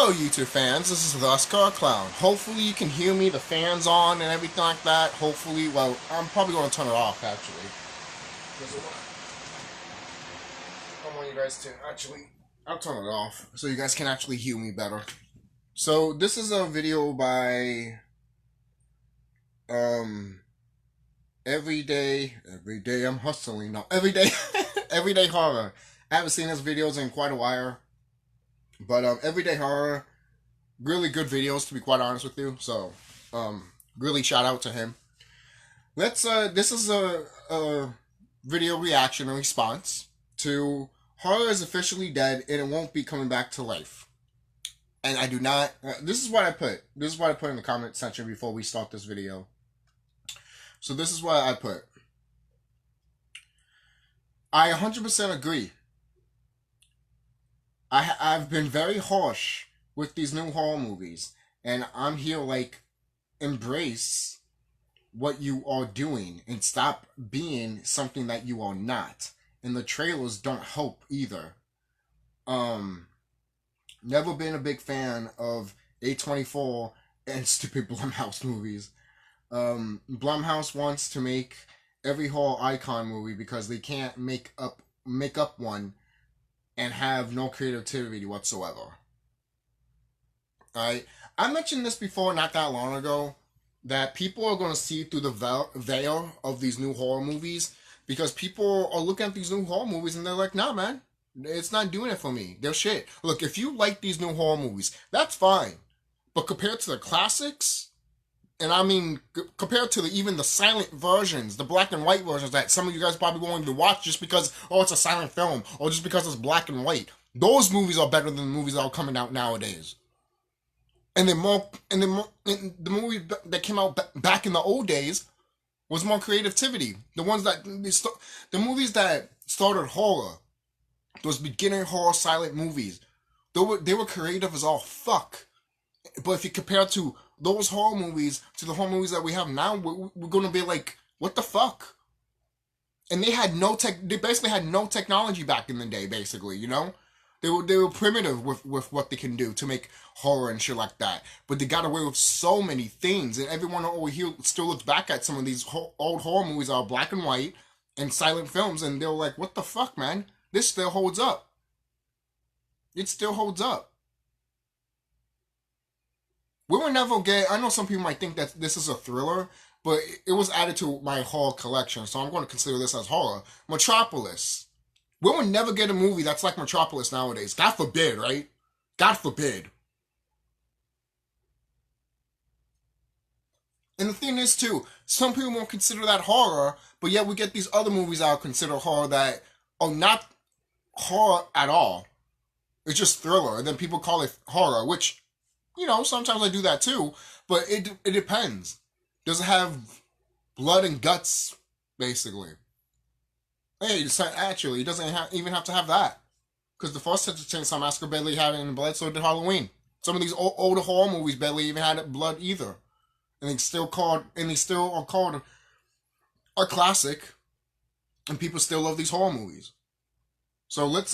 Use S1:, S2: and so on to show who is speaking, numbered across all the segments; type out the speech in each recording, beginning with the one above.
S1: Hello YouTube fans, this is TheSkullKlown. Hopefully you can hear me, the fans on and everything like that. Hopefully, well, I'm probably going to turn it off actually. I want you guys to actually, I'll turn it off so you guys can actually hear me better. So this is a video by everyday I'm hustling. No, everyday everyday horror. I haven't seen his videos in quite a while. But everyday horror, really good videos to be quite honest with you. So, really shout out to him. Let's this is a video reaction and response to Horror is Officially Dead and It Won't Be Coming Back to Life. And I do not. This is what I put. This is what I put in the comment section before we start this video. So this is what I put. I 100% agree. I've been very harsh with these new horror movies, and I'm here like, embrace what you are doing and stop being something that you are not. And the trailers don't help either. Never been a big fan of A24 and stupid Blumhouse movies. Blumhouse wants to make every horror icon movie because they can't make up one and have no creativity whatsoever. Alright? I mentioned this before not that long ago, that people are going to see through the veil of these new horror movies, because people are looking at these new horror movies and they're like, nah man, it's not doing it for me. They're shit. Look, if you like these new horror movies, that's fine. But compared to the classics, and I mean, compared to even the silent versions, the black and white versions that some of you guys probably won't even watch just because, oh, it's a silent film, or just because it's black and white. Those movies are better than the movies that are coming out nowadays. And the movies that came out back in the old days was more creativity. The movies that started horror, those beginning horror silent movies, they were creative as all fuck. But if you compare to those horror movies to the horror movies that we have now, we're gonna be like, what the fuck? And they basically had no technology back in the day, basically, you know? They were primitive with what they can do to make horror and shit like that. But they got away with so many things, and everyone over here still looks back at some of these old horror movies that are black and white and silent films, and they're like, what the fuck, man? This still holds up. It still holds up. We will never get, I know some people might think that this is a thriller, but it was added to my horror collection, so I'm going to consider this as horror. Metropolis. We will never get a movie that's like Metropolis nowadays. God forbid, right? God forbid. And the thing is, too, some people won't consider that horror, but yet we get these other movies that are considered horror that are not horror at all. It's just thriller, and then people call it horror, which, you know, sometimes I do that too, but it depends. Does it have blood and guts, basically? Hey, actually, it doesn't even have to have that. Because the first Texas Chainsaw Massacre barely had any blood, so did Halloween. Some of these older horror movies barely even had blood either. And they still are called a classic, and people still love these horror movies. So let's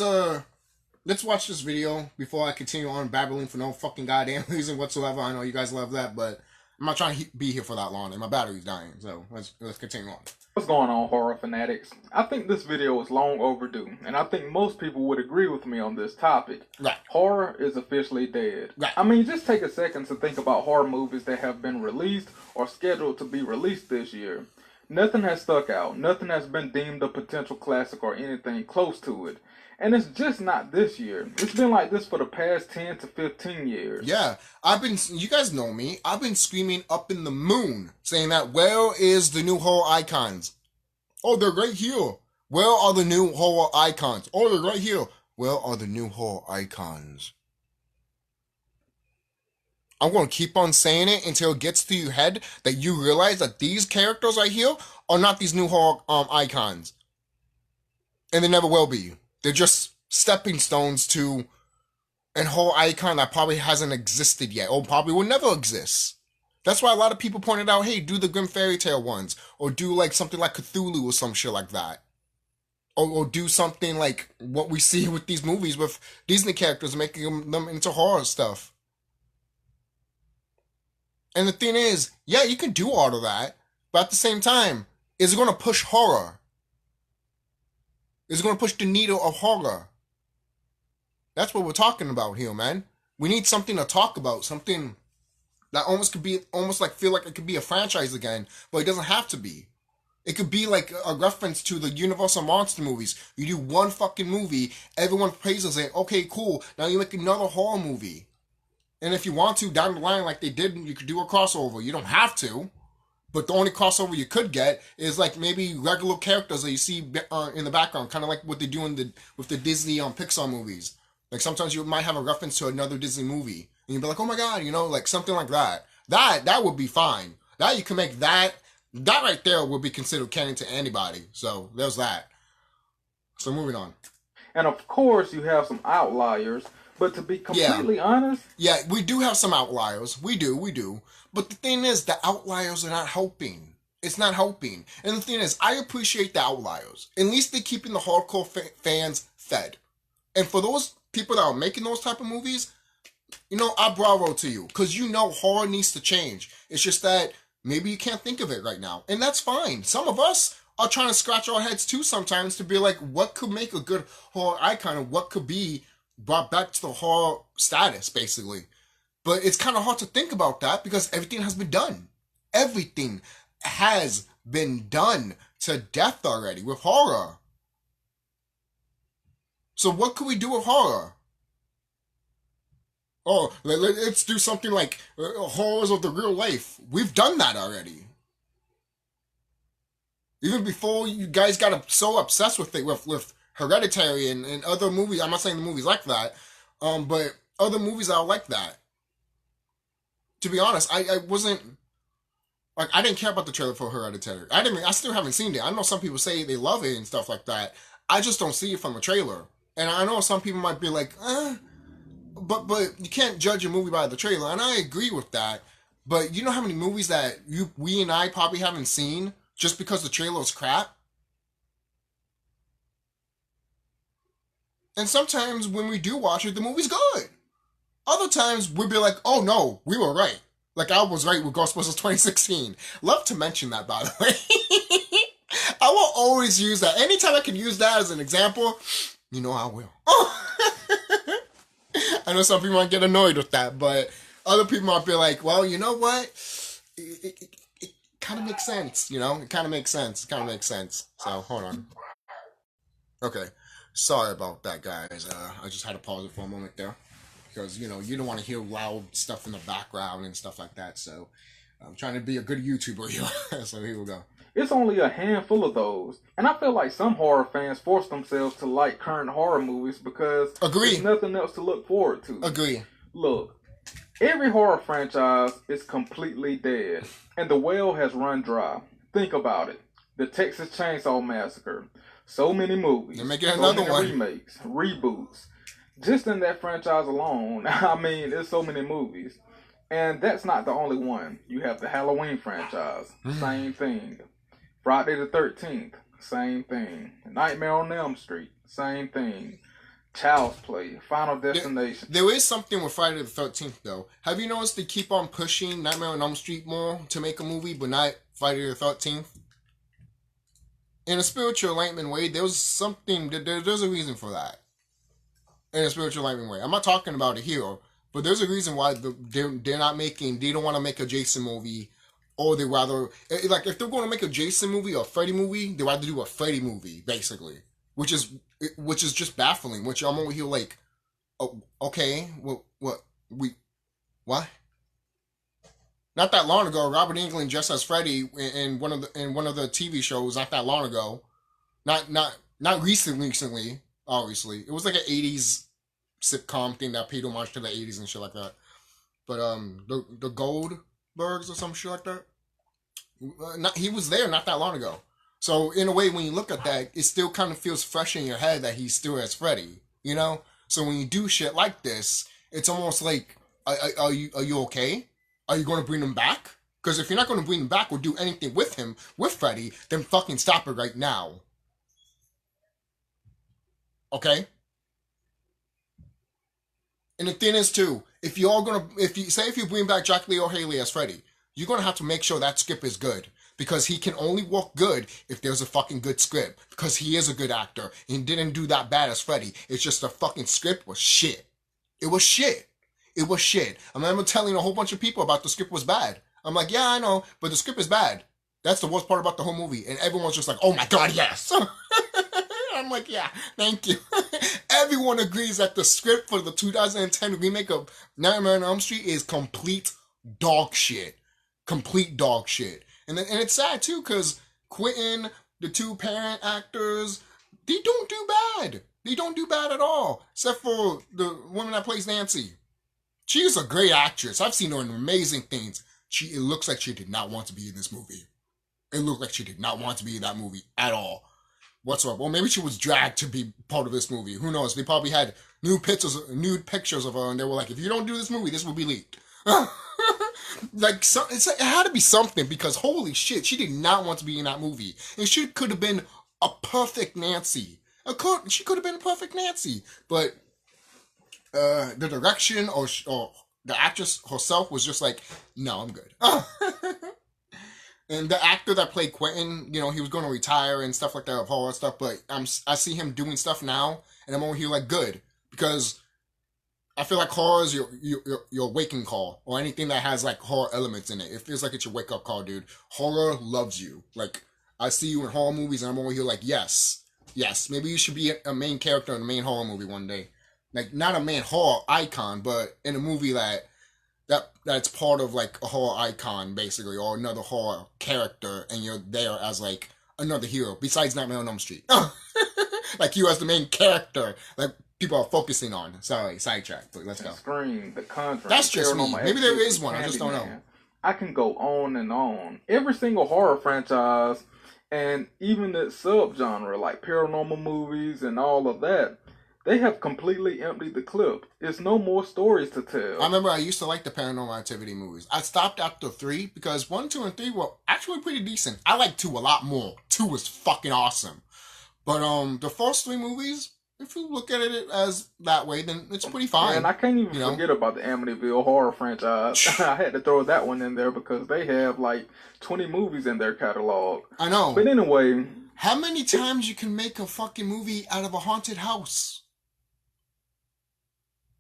S1: watch this video before I continue on babbling for no fucking goddamn reason whatsoever. I know you guys love that, but I'm not trying to be here for that long, and my battery's dying, so let's continue on.
S2: What's going on, horror fanatics? I think this video is long overdue, and I think most people would agree with me on this topic.
S1: Right.
S2: Horror is officially dead.
S1: Right.
S2: I mean, just take a second to think about horror movies that have been released or scheduled to be released this year. Nothing has stuck out. Nothing has been deemed a potential classic or anything close to it. And it's just not this year. It's been like this for the past 10 to 15 years.
S1: Yeah, you guys know me, I've been screaming up in the moon, saying that, where is the new horror icons? Oh, they're right here. Where are the new horror icons? Oh, they're right here. Where are the new horror icons? I'm going to keep on saying it until it gets to your head that you realize that these characters right here are not these new horror icons. And they never will be. They're just stepping stones to a whole icon that probably hasn't existed yet, or probably will never exist. That's why a lot of people pointed out, hey, do the Grim Fairy Tale ones, or do like something like Cthulhu or some shit like that. Or do something like what we see with these movies with Disney characters, making them into horror stuff. And the thing is, yeah, you can do all of that, but at the same time, is it going to push horror? Is it going to push the needle of horror? That's what we're talking about here, man. We need something to talk about, something that almost could be almost like feel like it could be a franchise again, but it doesn't have to be. It could be like a reference to the Universal Monster movies. You do one fucking movie, everyone praises it. Okay, cool. Now you make another horror movie. And if you want to, down the line, like they did, you could do a crossover. You don't have to. But the only crossover you could get is like maybe regular characters that you see in the background, kind of like what they do with the Disney Pixar movies. Like sometimes you might have a reference to another Disney movie, and you'd be like, "Oh my god," like something like that. That would be fine. That you can make that right there would be considered canon to anybody. So there's that. So moving on.
S2: And of course, you have some outliers. But to be completely honest,
S1: yeah, we do have some outliers. We do. But the thing is, the outliers are not helping. It's not helping. And the thing is, I appreciate the outliers. At least they're keeping the hardcore fans fed. And for those people that are making those type of movies, I bravo to you. Because horror needs to change. It's just that maybe you can't think of it right now. And that's fine. Some of us are trying to scratch our heads too sometimes to be like, what could make a good horror icon? And what could be brought back to the horror status, basically. But it's kind of hard to think about that because everything has been done. Everything has been done to death already with horror. So what could we do with horror? Oh, let's do something like horrors of the real life. We've done that already. Even before you guys got so obsessed with it, with Hereditary and other movies. I'm not saying the movies like that, but other movies are like that. To be honest, I wasn't like I didn't care about the trailer for Hereditary. I still haven't seen it. I know some people say they love it and stuff like that. I just don't see it from a trailer. And I know some people might be like, but you can't judge a movie by the trailer, and I agree with that. But you know how many movies that we and I probably haven't seen just because the trailer is crap? And sometimes when we do watch it, the movie's good. Other times we'll be like, oh no, we were right. Like I was right with Ghostbusters 2016. Love to mention that, by the way. I will always use that. Anytime I can use that as an example, I will. I know some people might get annoyed with that, but other people might be like, well, you know what? It kind of makes sense, It kind of makes sense. So, hold on. Okay. Sorry about that, guys. I just had to pause it for a moment there. Because, you don't want to hear loud stuff in the background and stuff like that. So, I'm trying to be a good YouTuber here. So, here we go.
S2: It's only a handful of those. And I feel like some horror fans force themselves to like current horror movies because there's nothing else to look forward to.
S1: Agree.
S2: Look, every horror franchise is completely dead. And the well has run dry. Think about it. The Texas Chainsaw Massacre. So many movies.
S1: They're making another one.
S2: Remakes, reboots. Just in that franchise alone, there's so many movies. And that's not the only one. You have the Halloween franchise, same thing. Friday the 13th, same thing. Nightmare on Elm Street, same thing. Child's Play, Final Destination.
S1: There is something with Friday the 13th, though. Have you noticed they keep on pushing Nightmare on Elm Street more to make a movie, but not Friday the 13th? In a spiritual enlightenment way, there's something, there's a reason for that. In a spiritual enlightenment way. I'm not talking about it here, but there's a reason why they don't want to make a Jason movie, or they rather, like, if they're going to make a Jason movie or a Freddy movie, they rather do a Freddy movie, basically. Which is just baffling, which I'm over here like, oh, okay, what? Not that long ago, Robert Englund just as Freddy in one of the TV shows. Not that long ago, not recently. Obviously, it was like an '80s sitcom thing that paid homage to the '80s and shit like that. But the Goldbergs or some shit like that. He was there not that long ago. So in a way, when you look at that, it still kind of feels fresh in your head that he's still as Freddy. So when you do shit like this, it's almost like, are you okay? Are you going to bring him back? Because if you're not going to bring him back or do anything with him, with Freddy, then fucking stop it right now. Okay? And the thing is too, if you bring back Jack Lee or Haley as Freddy, you're gonna have to make sure that script is good. Because he can only work good if there's a fucking good script. Because he is a good actor. And he didn't do that bad as Freddy. It's just the fucking script was shit. It was shit. It was shit. I remember telling a whole bunch of people about the script was bad. I'm like, yeah, I know, but the script is bad. That's the worst part about the whole movie. And everyone's just like, oh my god, yes. I'm like, yeah, thank you. Everyone agrees that the script for the 2010 remake of Nightmare on Elm Street is complete dog shit. Complete dog shit. And it's sad too, because Quentin, the two parent actors, they don't do bad. They don't do bad at all. Except for the woman that plays Nancy. She is a great actress. I've seen her in amazing things. It looks like she did not want to be in this movie. It looked like she did not want to be in that movie at all. Whatsoever. Well, maybe she was dragged to be part of this movie. Who knows? They probably had nude pictures of her, and they were like, if you don't do this movie, this will be leaked. It had to be something, because holy shit, she did not want to be in that movie. And she could have been a perfect Nancy. She could have been a perfect Nancy. But the direction or the actress herself was just like, no, I'm good. And the actor that played Quentin, he was going to retire and stuff like that, horror stuff, but I see him doing stuff now, and I'm over here like, good. Because I feel like horror is your waking call, or anything that has like horror elements in it. It feels like it's your wake up call, dude. Horror loves you. Like, I see you in horror movies, and I'm over here like, yes, maybe you should be a main character in a main horror movie one day. Like, not a main horror icon, but in a movie that's part of like a horror icon, basically, or another horror character, and you're there as like another hero besides Nightmare on Elm Street. Like you as the main character, like people are focusing on. Sorry, sidetrack, but let's go.
S2: Scream, The Conjuring.
S1: That's just me. Maybe there is one. I just don't know.
S2: I can go on and on. Every single horror franchise, and even the subgenre like paranormal movies and all of that, they have completely emptied the clip. It's no more stories to tell.
S1: I remember I used to like the Paranormal Activity movies. I stopped after 3 because 1, 2, and 3 were actually pretty decent. I like 2 a lot more. 2 was fucking awesome. But the first 3 movies, if you look at it as that way, then it's pretty fine.
S2: And I can't even forget about the Amityville horror franchise. I had to throw that one in there because they have like 20 movies in their catalog.
S1: I know.
S2: But anyway,
S1: how many times you can make a fucking movie out of a haunted house?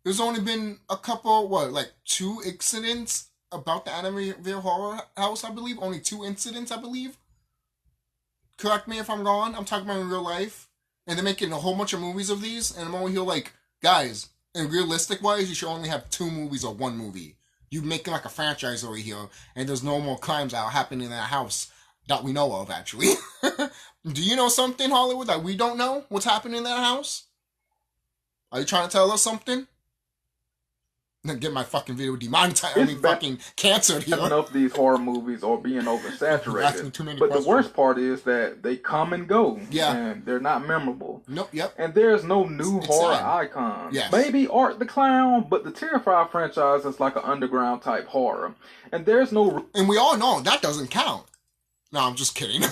S1: There's only been a couple, 2 incidents about the Amityville horror house, I believe. Only 2 incidents, I believe. Correct me if I'm wrong. I'm talking about in real life. And they're making a whole bunch of movies of these. And I'm over here like, guys, in realistic wise, you should only have 2 movies or 1 movie. You're making like a franchise over here. And there's no more crimes that are happening in that house that we know of, actually. Do you know something, Hollywood, that we don't know? What's happening in that house? Are you trying to tell us something? Get my fucking video demonetized. Fucking canceled here.
S2: Enough these horror movies are being oversaturated. But the worst part is that they come and go.
S1: Yeah.
S2: And they're not memorable.
S1: Nope. Yep.
S2: And there's no new horror icon.
S1: Yes.
S2: Maybe Art the Clown, but the Terrifier franchise is like an underground type horror. And there's no.
S1: And we all know that doesn't count. No, I'm just kidding.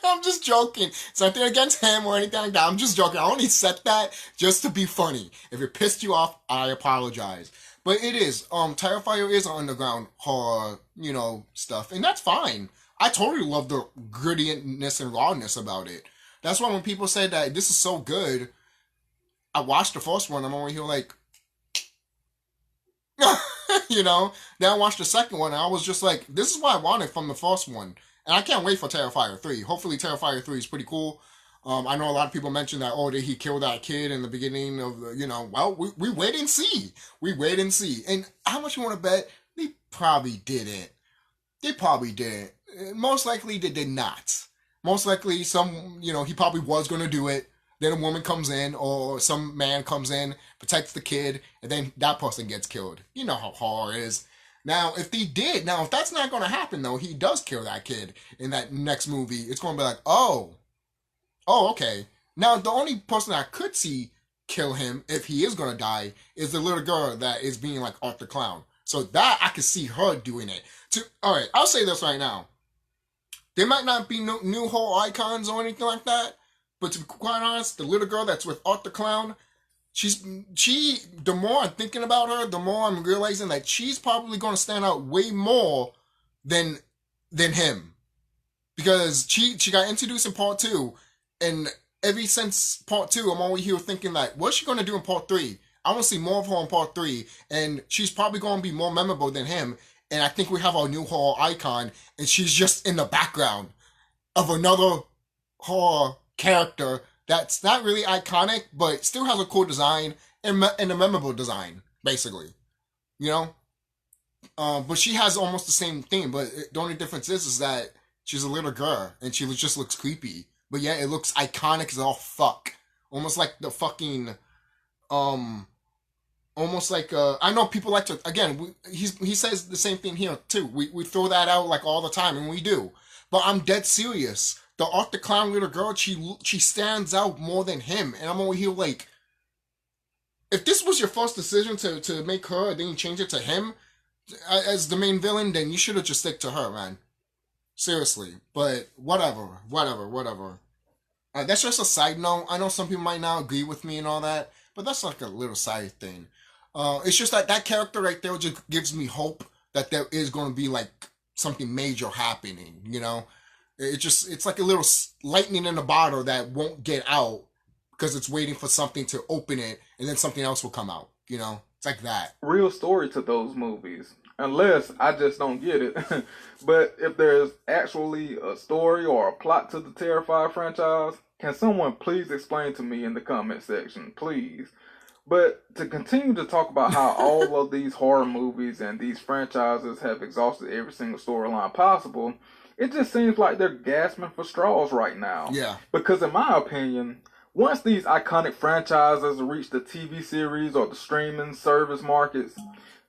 S1: I'm just joking. It's nothing against him or anything like that. I'm just joking. I only said that just to be funny. If it pissed you off, I apologize. But it is. Terrifier is an underground horror, stuff. And that's fine. I totally love the grittiness and rawness about it. That's why when people say that this is so good, I watched the first one, I'm over here like, Then I watched the second one, and I was just like, this is what I wanted from the first one. And I can't wait for Terrifier 3. Hopefully Terrifier 3 is pretty cool. I know a lot of people mentioned that, did he kill that kid in the beginning of, well, we wait and see. We wait and see. And how much you want to bet? They probably didn't. Most likely they did not. Most likely he probably was going to do it. Then a woman comes in or some man comes in, protects the kid, and then that person gets killed. You know how horror is. Now, if that's not going to happen, though, he does kill that kid in that next movie, it's going to be like, oh, okay. Now, the only person I could see kill him, if he is going to die, is the little girl that is being like Art the Clown. So that, I could see her doing it. Alright, I'll say this right now. There might not be no new horror icons or anything like that, but to be quite honest, the little girl that's with Art the Clown, she's the more I'm thinking about her, the more I'm realizing that she's probably going to stand out way more than him, because she got introduced in part two, and ever since part two, I'm always here thinking like, what's she going to do in part three? I want to see more of her in part three, and she's probably going to be more memorable than him. And I think we have our new horror icon, and she's just in the background of another horror character that's not really iconic, but still has a cool design and a memorable design, basically. You know, but she has almost the same thing. But the only difference is that she's a little girl and she just looks creepy. But yeah, it looks iconic as all fuck. Almost like the fucking um almost like I know people like to again he says the same thing here too. We throw that out like all the time, and we do, but I'm dead serious. The Art the Clown little girl, she stands out more than him, and I'm over here like, if this was your first decision to make her and then you change it to him as the main villain, then you should have just stick to her, man. Seriously. But whatever. That's just a side note. I know some people might not agree with me and all that, but that's like a little side thing. It's just that that character right there just gives me hope that there is going to be like something major happening. You know, it's like a little lightning in a bottle that won't get out because it's waiting for something to open it, and then something else will come out. You know, it's like that.
S2: Real story to those movies. Unless I just don't get it. But if there's actually a story or a plot to the Terrifier franchise, can someone please explain to me in the comment section, please? But to continue to talk about how all of these horror movies and these franchises have exhausted every single storyline possible, it just seems like they're gasping for straws right now.
S1: Yeah.
S2: Because in my opinion, once these iconic franchises reach the TV series or the streaming service markets,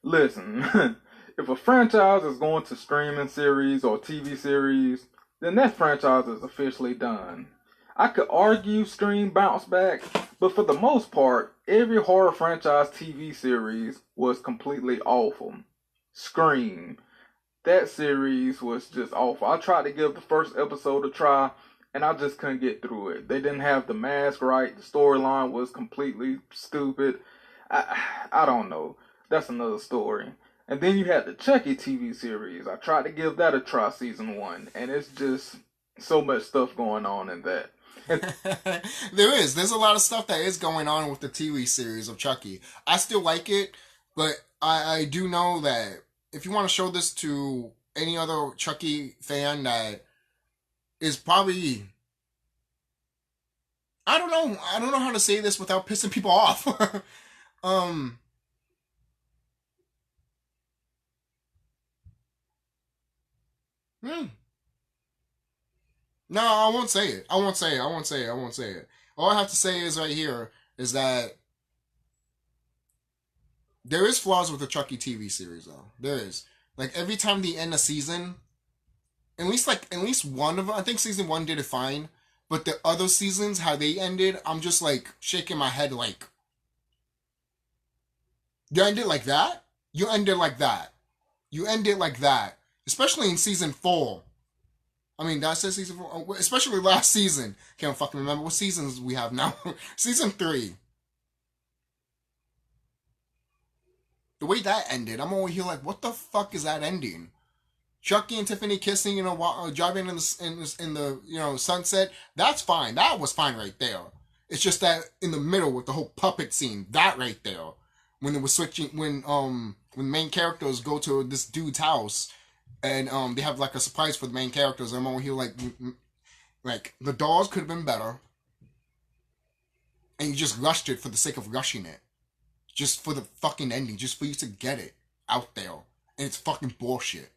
S2: listen, if a franchise is going to streaming series or TV series, then that franchise is officially done. I could argue Scream bounced back, but for the most part, every horror franchise TV series was completely awful. Scream. That series was just awful. I tried to give the first episode a try, and I just couldn't get through it. They didn't have the mask right. The storyline was completely stupid. I don't know. That's another story. And then you had the Chucky TV series. I tried to give that a try season one, and it's just so much stuff going on in that.
S1: There's a lot of stuff that is going on with the TV series of Chucky. I still like it, but I do know that if you want to show this to any other Chucky fan that is probably, I don't know how to say this without pissing people off. um hmm. No, I won't say it. I won't say it. All I have to say is right here is that there is flaws with the Chucky TV series though. There is. Like every time they end a season, at least one of them, I think season one did it fine, but the other seasons how they ended, I'm just like shaking my head like, you ended like that? You ended like that. You ended like that. Especially in season four. I mean, that's season four. Especially last season. Can't fucking remember what seasons we have now. Season three. The way that ended, I'm over here like, what the fuck is that ending? Chucky and Tiffany kissing, driving in the sunset. That's fine. That was fine right there. It's just that in the middle with the whole puppet scene, that right there, when it was switching, when main characters go to this dude's house, and they have like a surprise for the main characters. I'm over here like the dolls could have been better, and you just rushed it for the sake of rushing it, just for the fucking ending, just for you to get it out there, and it's fucking bullshit.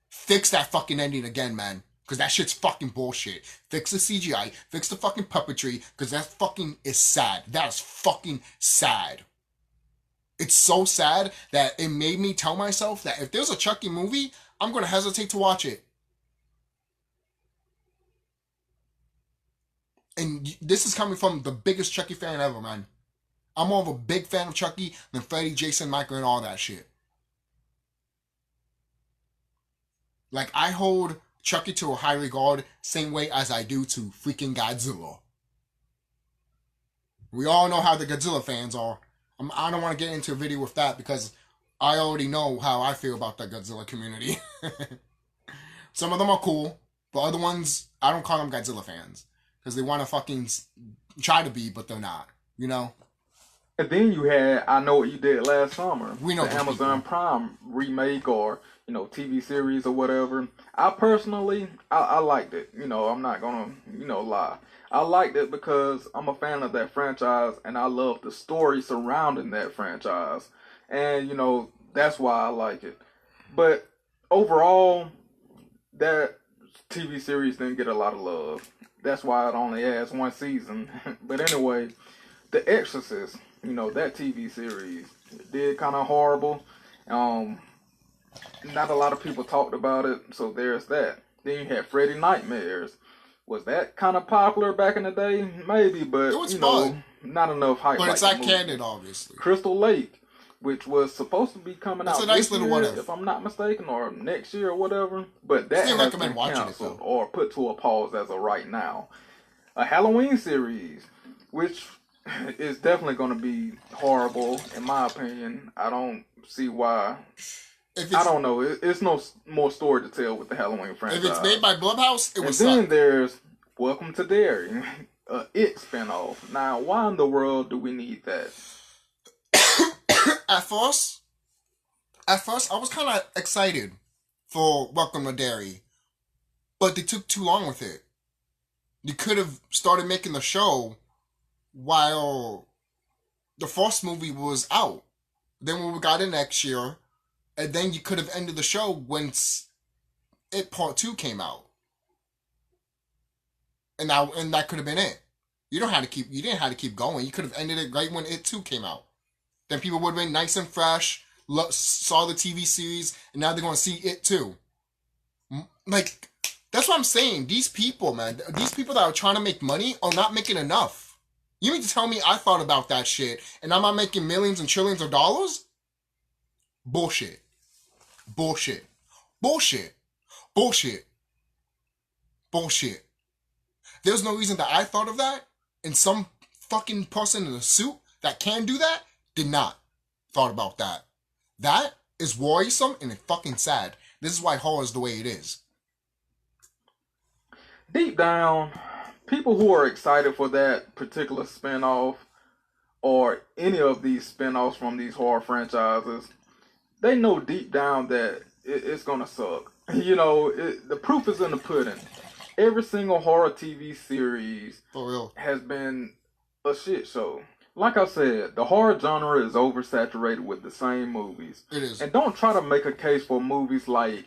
S1: Fix that fucking ending again, man. Because that shit's fucking bullshit. Fix the CGI. Fix the fucking puppetry. Because that fucking is sad. That is fucking sad. It's so sad that it made me tell myself that if there's a Chucky movie, I'm going to hesitate to watch it. And this is coming from the biggest Chucky fan ever, man. I'm more of a big fan of Chucky than Freddy, Jason, Michael, and all that shit. Like, I hold Chucky to a high regard, same way as I do to freaking Godzilla. We all know how the Godzilla fans are. I don't want to get into a video with that because I already know how I feel about the Godzilla community. Some of them are cool, but other ones, I don't call them Godzilla fans because they want to fucking try to be, but they're not. You know?
S2: And then you had I Know What You Did Last Summer,
S1: We know
S2: the
S1: those
S2: Amazon
S1: people.
S2: Prime remake or TV series or whatever. I personally, I liked it. I'm not gonna lie. I liked it because I'm a fan of that franchise and I love the story surrounding that franchise, and that's why I like it. But overall, that TV series didn't get a lot of love. That's why it only has one season. But anyway, The Exorcist, that TV series did kind of horrible. Um, Not a lot of people talked about it, so there's that. Then you had Freddy Nightmares. Was that kind of popular back in the day? Maybe,
S1: It
S2: but
S1: was fun,
S2: not enough hype
S1: but
S2: like
S1: it's
S2: the
S1: not
S2: movie.
S1: canon, obviously.
S2: Crystal Lake, which was supposed to be coming
S1: It's a
S2: out
S1: nice
S2: this
S1: little what
S2: year,
S1: if.
S2: if I'm not mistaken, or next year or whatever, but that
S1: Still
S2: has
S1: recommend
S2: been
S1: watching it
S2: canceled
S1: though.
S2: or put to a pause as of right now. A Halloween series, which is definitely going to be horrible in my opinion. I don't see why.
S1: If
S2: I
S1: it's
S2: don't know. It's no more story to tell with the Halloween
S1: if it's
S2: franchise.
S1: made by Blumhouse, it would
S2: And then
S1: suck.
S2: there's Welcome to Derry, It spinoff. Now, why in the world do we need that?
S1: at first, at first, I was kind of excited for Welcome to Derry, but they took too long with it. They could have started making the show while the first movie was out. Then when we got in next year, and then you could have ended the show when it Part 2 came out, and that could have been it. You didn't have to keep going. You could have ended it right when It 2 came out. Then people would have been nice and fresh, saw the TV series, and now they're going to see It too. Like, that's what I'm saying. These people, man, these people that are trying to make money are not making enough. You mean to tell me I thought about that shit and I'm not making millions and trillions of dollars? Bullshit. Bullshit. Bullshit. Bullshit. Bullshit. There's no reason that I thought of that, and some fucking person in a suit that can do that did not thought about that. That is worrisome and it's fucking sad. This is why horror is the way it is.
S2: Deep down, people who are excited for that particular spinoff or any of these spin-offs from these horror franchises, they know deep down that it's gonna suck. The proof is in the pudding. Every single horror TV series
S1: For real.
S2: has been a shit show. Like I said, the horror genre is oversaturated with the same movies.
S1: It is.
S2: And don't try to make a case for movies like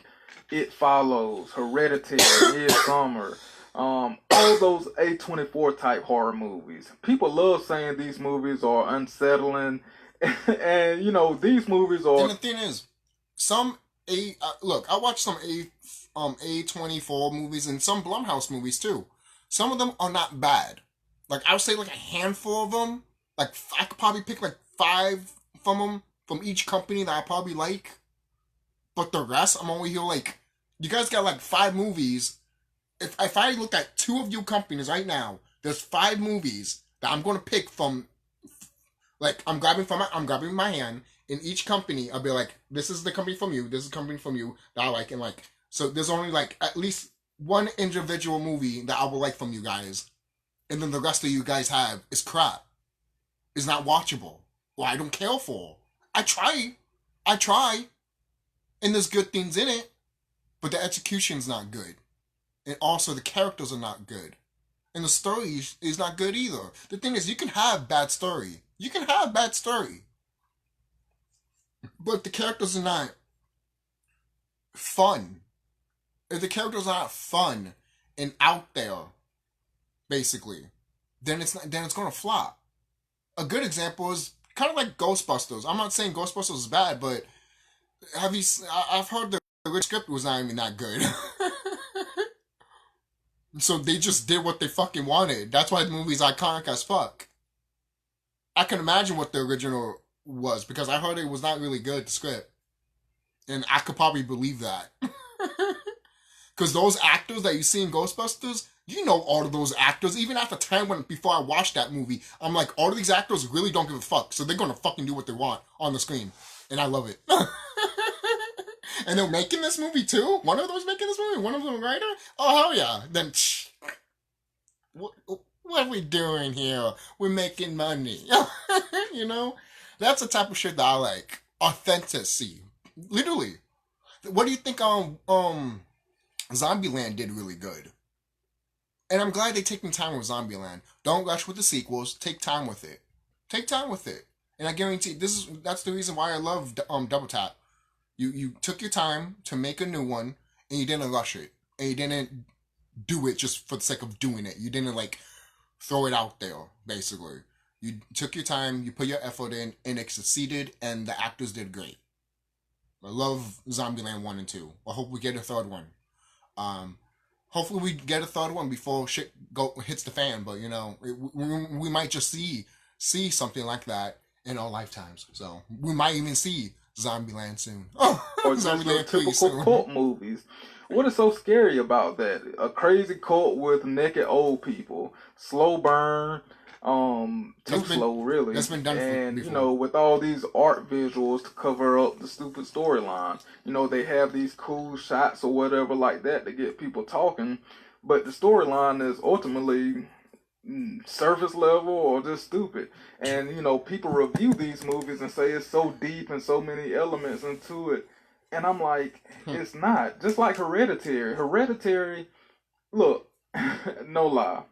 S2: It Follows, Hereditary, Midsummer, all those A24 type horror movies. People love saying these movies are unsettling, and these movies are.
S1: And the thing is, some look, I watched some A24 movies and some Blumhouse movies too. Some of them are not bad. Like I would say, like a handful of them. Like I could probably pick like 5 from them from each company that I probably like. But the rest, I'm only here like, you guys got like 5 movies. If I look at 2 of you companies right now, there's 5 movies that I'm gonna pick from. Like I'm grabbing my hand. In each company, I'll be like, this is the company from you. This is the company from you that I like, and like, so there's only like at least one individual movie that I will like from you guys, and then the rest of you guys have is crap. Is not watchable. Or I don't care for. I try, and there's good things in it, but the execution's not good, and also the characters are not good, and the story is not good either. The thing is, you can have bad story. You can have bad story. But the characters are not fun. If the characters are not fun and out there, basically, then it's gonna flop. A good example is kind of like Ghostbusters. I'm not saying Ghostbusters is bad, but I've heard the original script was not even that good. So they just did what they fucking wanted. That's why the movie's iconic as fuck. I can imagine what the original was because I heard it was not really good, the script. And I could probably believe that. Because Because those actors that you see in Ghostbusters, you know all of those actors. Even at the time before I watched that movie, I'm like, all of these actors really don't give a fuck. So they're gonna fucking do what they want on the screen. And I love it. And they're making this movie too? One of them's making this movie? One of them a writer? Oh, hell yeah. Then, what are we doing here? We're making money. You know? That's the type of shit that I like. Authenticity. Literally. What do you think Zombieland did really good? And I'm glad they're taking time with Zombieland. Don't rush with the sequels. Take time with it. Take time with it. And I guarantee that's the reason why I love Double Tap. You took your time to make a new one, and you didn't rush it. And you didn't do it just for the sake of doing it. You didn't, like, throw it out there, basically. You took your time, you put your effort in, and it succeeded, and the actors did great. I love Zombieland 1 and 2. I hope we get a third one. Hopefully we get a third one before shit hits the fan, but, you know, we might just see something like that in our lifetimes. So, we might even see Zombieland soon.
S2: Or just your typical cult movies. What is so scary about that? A crazy cult with naked old people, slow burn, slow really.
S1: That's been done
S2: and
S1: before.
S2: You know, with all these art visuals to cover up the stupid storyline. You know, they have these cool shots or whatever like that to get people talking, but the storyline is ultimately surface level or just stupid. And you know, people review these movies and say it's so deep and so many elements into it, and I'm like, it's not. Just like Hereditary, look, no lie,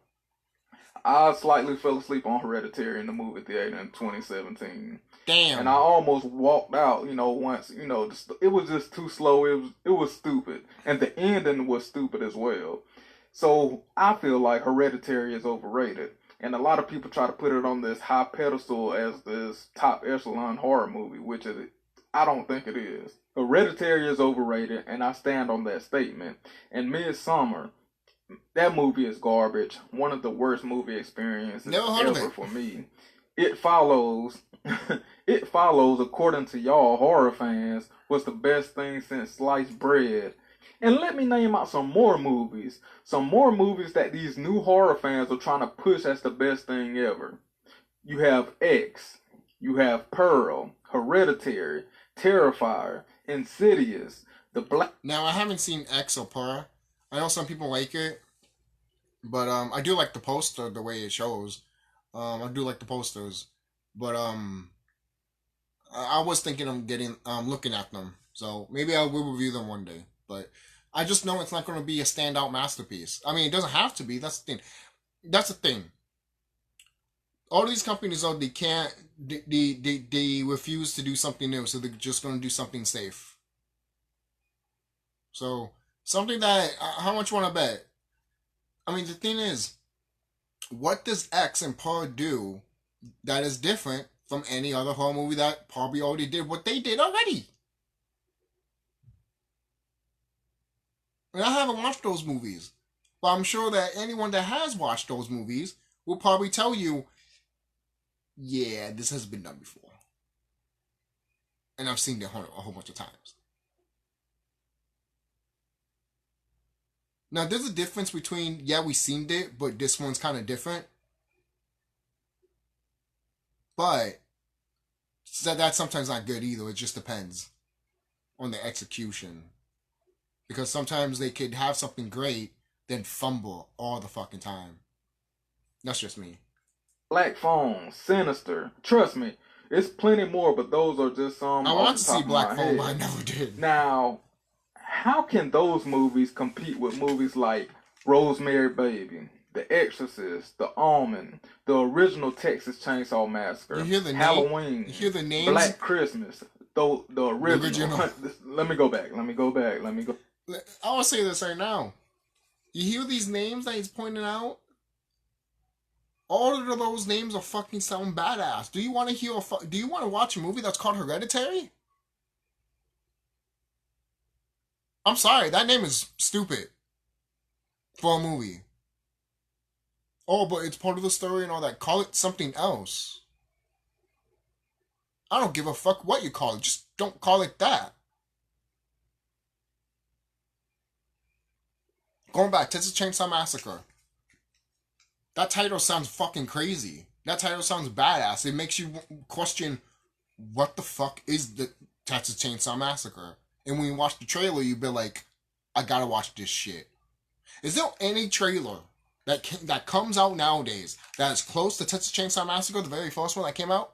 S2: I slightly fell asleep on Hereditary in the movie theater in 2017.
S1: Damn.
S2: And I almost walked out, you know, once, you know, it was just too slow. It was stupid. And the ending was stupid as well. So I feel like Hereditary is overrated. And a lot of people try to put it on this high pedestal as this top echelon horror movie, which I don't think it is. Hereditary is overrated, and I stand on that statement. And Midsummer, that movie is garbage. One of the worst movie experiences ever for me. It follows, according to y'all horror fans, was the best thing since sliced bread. And let me name out some more movies. Some more movies that these new horror fans are trying to push as the best thing ever. You have X. You have Pearl. Hereditary. Terrifier. Insidious.
S1: Now, I haven't seen X or Pearl. I know some people like it. But I do like the poster, the way it shows. I do like the posters. But I was thinking of looking at them. So maybe I will review them one day. But I just know it's not going to be a standout masterpiece. I mean, it doesn't have to be. That's the thing. That's the thing. All these companies, though, they can't. They refuse to do something new, so they're just going to do something safe. So something that how much you want to bet? I mean, the thing is, what does X and Pearl do that is different from any other horror movie that probably already did what they did already? And I haven't watched those movies, but I'm sure that anyone that has watched those movies will probably tell you, yeah, this has been done before. And I've seen it a whole bunch of times. Now, there's a difference between, yeah, we've seen it, but this one's kind of different. But that's sometimes not good either. It just depends on the execution. Because sometimes they could have something great, then fumble all the fucking time. That's just me.
S2: Black Phone, Sinister. Trust me, it's plenty more, but those are just some.
S1: I want to see Black Phone, but I never did.
S2: Now, how can those movies compete with movies like Rosemary Baby, The Exorcist, The Omen, the original Texas Chainsaw Massacre,
S1: you hear the
S2: Halloween,
S1: you hear the names?
S2: Black Christmas, the original. Let me go back.
S1: I want to say this right now. You hear these names that he's pointing out? All of those names are fucking sound badass. Do you want to do you want to watch a movie that's called Hereditary? I'm sorry, that name is stupid for a movie. Oh, but it's part of the story and all that. Call it something else. I don't give a fuck what you call it. Just don't call it that. Going back, Texas Chainsaw Massacre. That title sounds fucking crazy. That title sounds badass. It makes you question what the fuck is the Texas Chainsaw Massacre. And when you watch the trailer, you be like, I gotta watch this shit. Is there any trailer that comes out nowadays that is close to Texas Chainsaw Massacre, the very first one that came out?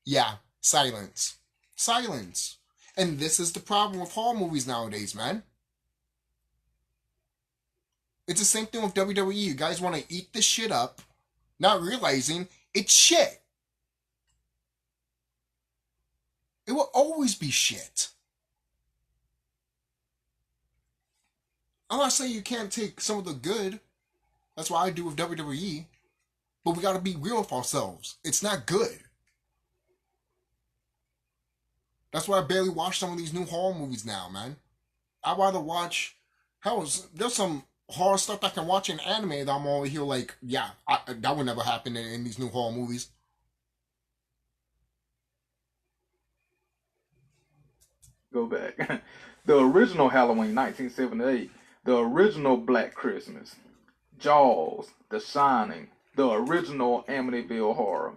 S1: Yeah, silence. Silence. And this is the problem with horror movies nowadays, man. It's the same thing with WWE. You guys want to eat this shit up, not realizing it's shit. It will always be shit. I'm not saying you can't take some of the good. That's what I do with WWE. But we gotta be real with ourselves. It's not good. That's why I barely watch some of these new horror movies now, man. I'd rather watch. There's some horror stuff I can watch in anime that I'm over here like, yeah, that would never happen in these new horror movies.
S2: Go back. The original Halloween, 1978. The original Black Christmas. Jaws. The Shining. The original Amityville Horror.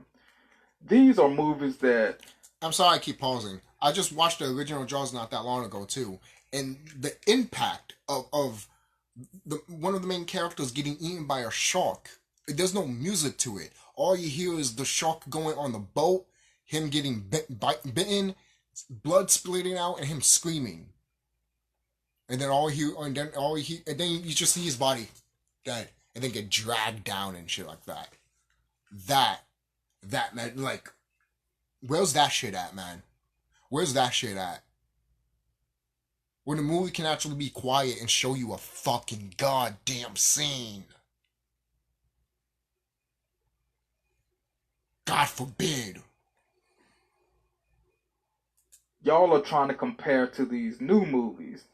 S2: These are movies that...
S1: I'm sorry I keep pausing. I just watched the original Jaws not that long ago, too. And the impact of one of the main characters getting eaten by a shark, there's no music to it. All you hear is the shark going on the boat, him getting bitten, blood splitting out, and him screaming. And then you just see his body dead, and then get dragged down and shit like that. That man, like, where's that shit at, man? Where's that shit at? When the movie can actually be quiet and show you a fucking goddamn scene. God forbid.
S2: Y'all are trying to compare to these new movies.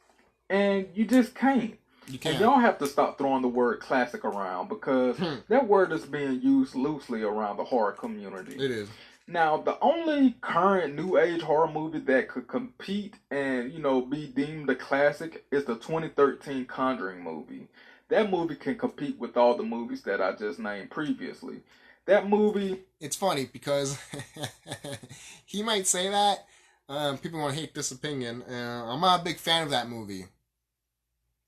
S2: And you just can't.
S1: You can't.
S2: And y'all have to stop throwing the word classic around because that word is being used loosely around the horror community.
S1: It is.
S2: Now, the only current new age horror movie that could compete and, be deemed a classic is the 2013 Conjuring movie. That movie can compete with all the movies that I just named previously. That movie...
S1: It's funny because he might say that. People want to hate this opinion. I'm not a big fan of that movie.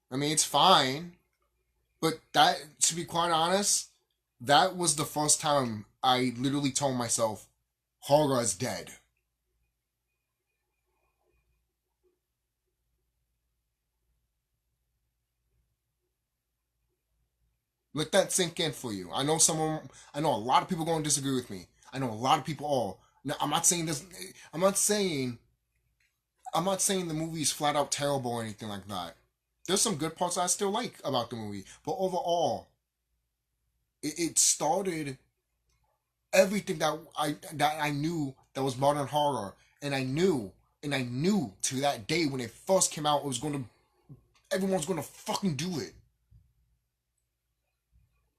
S1: I mean, it's fine. But that, to be quite honest, that was the first time I literally told myself, horror is dead. Let that sink in for you. I know a lot of people are going to disagree with me. I know a lot of people are. Now, I'm not saying the movie is flat out terrible or anything like that. There's some good parts I still like about the movie, but overall, it started everything that I knew that was modern horror, and I knew to that day when it first came out, everyone's gonna fucking do it.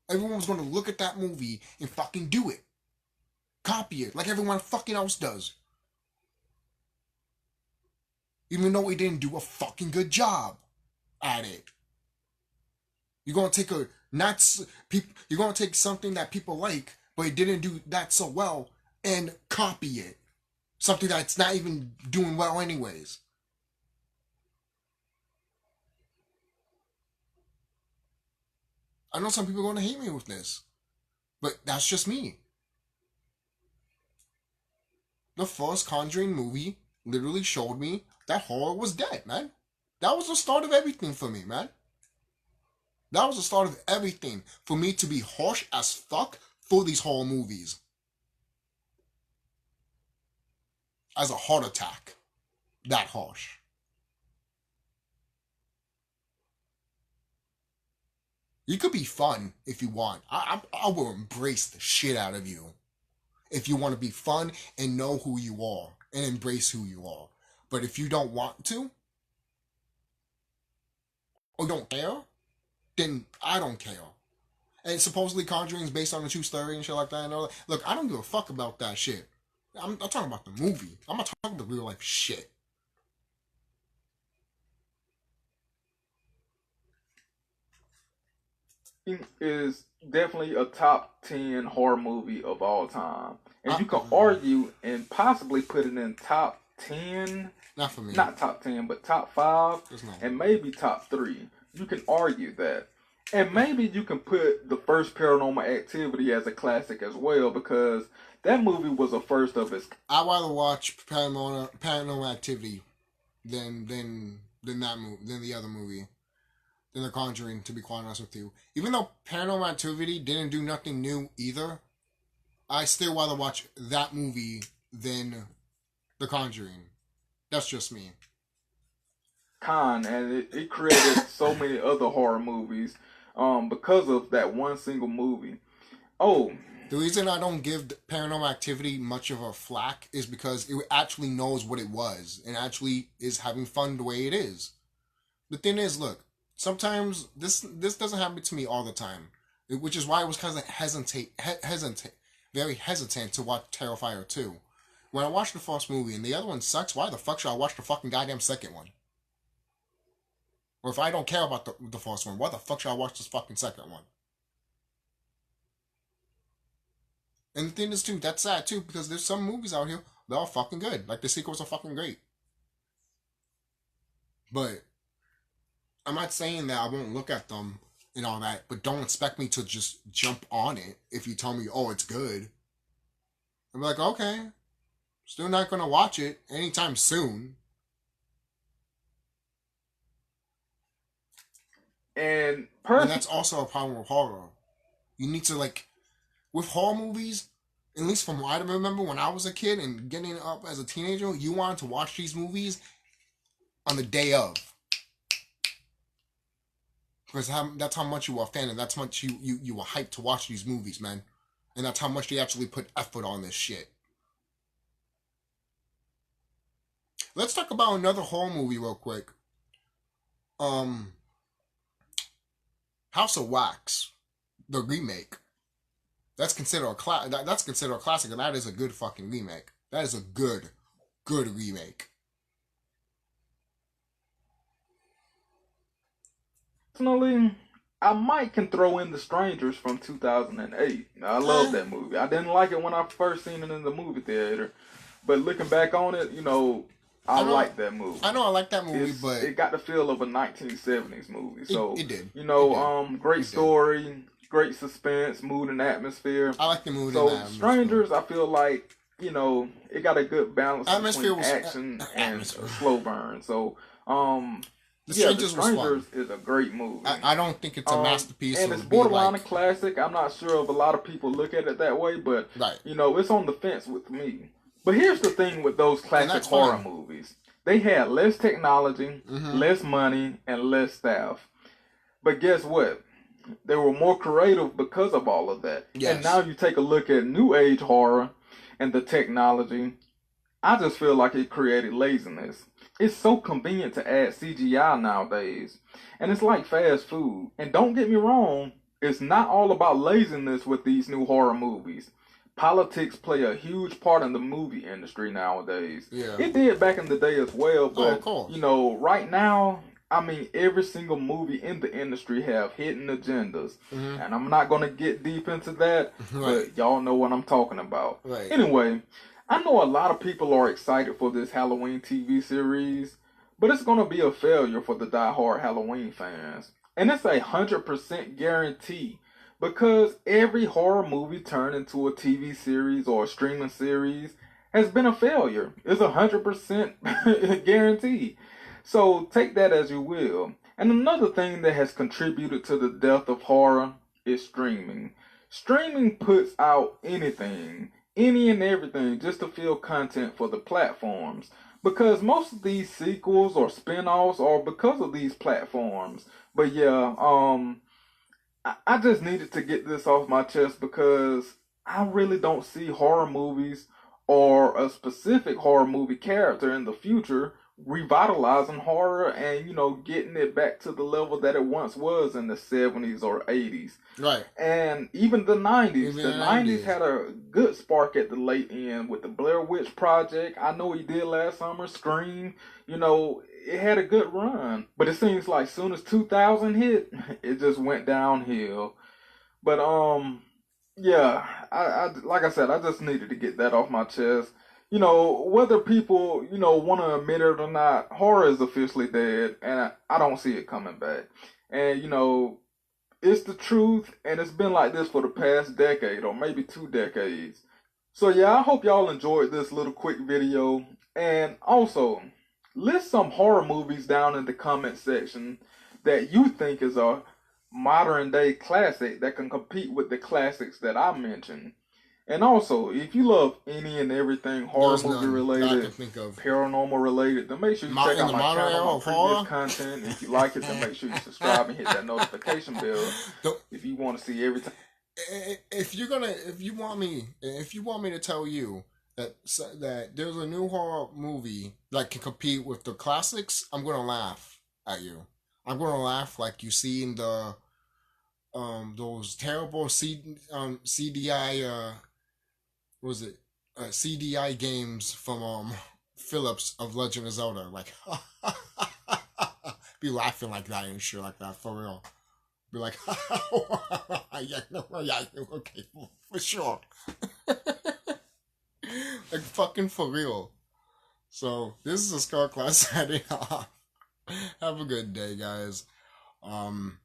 S1: Everyone was gonna look at that movie and fucking do it. Copy it like everyone fucking else does. Even though it didn't do a fucking good job at it. You're gonna take something that people like, but it didn't do that so well, and copy it. Something that's not even doing well anyways. I know some people are gonna hate me with this, but that's just me. The first Conjuring movie literally showed me that horror was dead, man. That was the start of everything for me, man. That was the start of everything for me to be harsh as fuck for these horror movies. As a heart attack. That harsh. You could be fun if you want. I will embrace the shit out of you. If you want to be fun and know who you are and embrace who you are. But if you don't want to, or don't care, then I don't care. And supposedly Conjuring is based on a true story and shit like that. And all that. Look, I don't give a fuck about that shit. I'm talking about the movie. I'm not talking about the real life shit.
S2: is definitely a top 10 horror movie of all time. And you can
S1: Uh-uh.
S2: argue and possibly put it in top 10,
S1: Not for me.
S2: not top 10, but top 5,
S1: There's no
S2: and
S1: way.
S2: maybe top 3. You can argue that. And maybe you can put the first Paranormal Activity as a classic as well, because that movie was a first of its.
S1: I'd rather watch Paranormal Activity than that movie, than the other movie, than The Conjuring. To be quite honest with you, even though Paranormal Activity didn't do nothing new either, I still rather watch that movie than The Conjuring. That's just me.
S2: And it created so many other horror movies because of that one single movie. Oh,
S1: The reason I don't give Paranormal Activity much of a flack is because it actually knows what it was and actually is having fun the way it is. The thing is, look, sometimes this doesn't happen to me all the time, which is why I was kind of very hesitant to watch Terrifier 2. When I watched the first movie and the other one sucks, why the fuck should I watch the fucking goddamn second one? Or if I don't care about the first one, why the fuck should I watch this fucking second one? And the thing is, too, that's sad, too, because there's some movies out here that are fucking good. Like, the sequels are fucking great. But I'm not saying that I won't look at them and all that, but don't expect me to just jump on it if you tell me, oh, it's good. I'm like, okay. Still not going to watch it anytime soon.
S2: and
S1: And that's also a problem with horror. You need to, like, with horror movies, at least from what I remember when I was a kid and getting up as a teenager, you wanted to watch these movies on the day of. Because that's how much you were a fan, and that's how much you were hyped to watch these movies, man. And that's how much they actually put effort on this shit. Let's talk about another horror movie real quick. House of Wax, the remake. That's considered a that's considered a classic, and that is a good fucking remake. That is a good remake.
S2: Personally, I might can throw in The Strangers from 2008. I love that movie. I didn't like it when I first seen it in the movie theater, but looking back on it, I like that movie.
S1: I know I like that movie, but
S2: it got the feel of a 1970s movie. So
S1: it did.
S2: Great story, great suspense, mood and atmosphere.
S1: I like the mood.
S2: So
S1: and
S2: Strangers, I feel like it got a good balance between action and slow burn. So The Strangers is a great movie.
S1: I don't think it's a masterpiece.
S2: And it's borderline a classic. I'm not sure if a lot of people look at it that way, but it's on the fence with me. But here's the thing with those classic horror movies. They had less technology, less money, and less staff. But guess what? They were more creative because of all of that. Yes. And now you take a look at new age horror and the technology, I just feel like it created laziness. It's so convenient to add CGI nowadays. And it's like fast food. And don't get me wrong, it's not all about laziness with these new horror movies. Politics play a huge part in the movie industry nowadays. Yeah. It did back in the day as well, but right now, I mean, every single movie in the industry have hidden agendas. And I'm not going to get deep into that, but y'all know what I'm talking about. Right. Anyway, I know a lot of people are excited for this Halloween TV series, but it's going to be a failure for the die-hard Halloween fans. And it's 100% guarantee, because every horror movie turned into a TV series or a streaming series has been a failure. It's 100% guarantee. So take that as you will. And another thing that has contributed to the death of horror is streaming. Streaming puts out anything, any and everything, just to fill content for the platforms. Because most of these sequels or spin-offs are because of these platforms. But yeah, I just needed to get this off my chest because I really don't see horror movies or a specific horror movie character in the future revitalizing horror and, getting it back to the level that it once was in the 70s or 80s. Right. And even the 90s. The 90s had a good spark at the late end with the Blair Witch Project. I know he did last summer, Scream. It had a good run. But it seems like soon as 2000 hit, it just went downhill. But yeah, I like I said, I just needed to get that off my chest. You know, whether people, you know, want to admit it or not, horror is officially dead, and I don't see it coming back. And you know, it's the truth, and it's been like this for the past decade or maybe 2 decades. So yeah, I hope y'all enjoyed this little quick video. And also, list some horror movies down in the comment section that you think is a modern day classic that can compete with the classics that I mentioned. And also, if you love any and everything horror
S1: There's
S2: movie
S1: none that I can
S2: related,
S1: think of.
S2: paranormal related, then make sure you check
S1: In
S2: out
S1: the
S2: my
S1: modern
S2: channel,
S1: era
S2: my
S1: of
S2: previous
S1: horror.
S2: content. If you like it, then make sure you subscribe and hit that notification bell if you want to see every time.
S1: If you want me to tell you that there's a new horror movie that can compete with the classics, I'm gonna laugh at you. I'm gonna laugh like you see in the those terrible CDI what was it CDI games from Phillips of Legend of Zelda, like be laughing like that and shit like that for real. Be like, yeah, no, yeah, okay, for sure. Like fucking for real. So this is a CHUCKY signing off. Have a good day, guys. Um,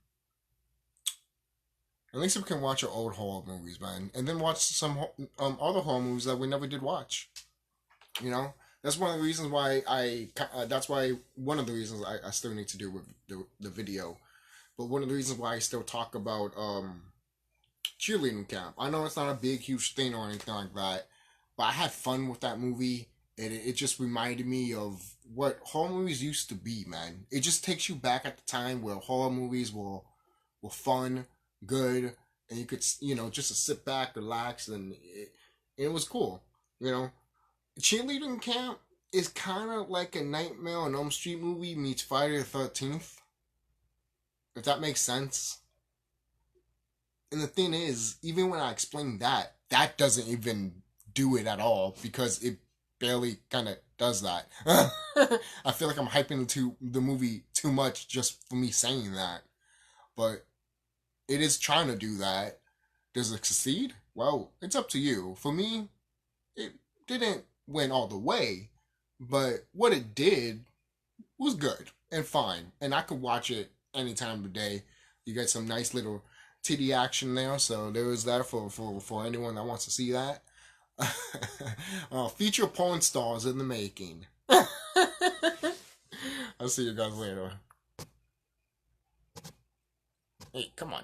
S1: at least we can watch our old horror movies, man, and then watch some other horror movies that we never did watch. You know, that's one of the reasons why that's why one of the reasons I still need to do with the video. But one of the reasons why I still talk about cheerleading camp. I know it's not a big, huge thing or anything like that, but I had fun with that movie. It just reminded me of what horror movies used to be, man. It just takes you back at the time where horror movies were fun, good, and you could, you know, just to sit back, relax, and it was cool. You know, cheerleading camp is kind of like a Nightmare on Elm Street movie meets Friday the 13th. If that makes sense. And the thing is, even when I explain that, that doesn't even do it at all because it barely kind of does that. I feel like I'm hyping the movie too much just for me saying that. But it is trying to do that. Does it succeed? Well, it's up to you. For me, it didn't win all the way, but what it did was good and fine. And I could watch it any time of the day. You get some nice little titty action there, so there is that for anyone that wants to see that. Feature porn stars in the making. I'll see you guys later. Hey, come on.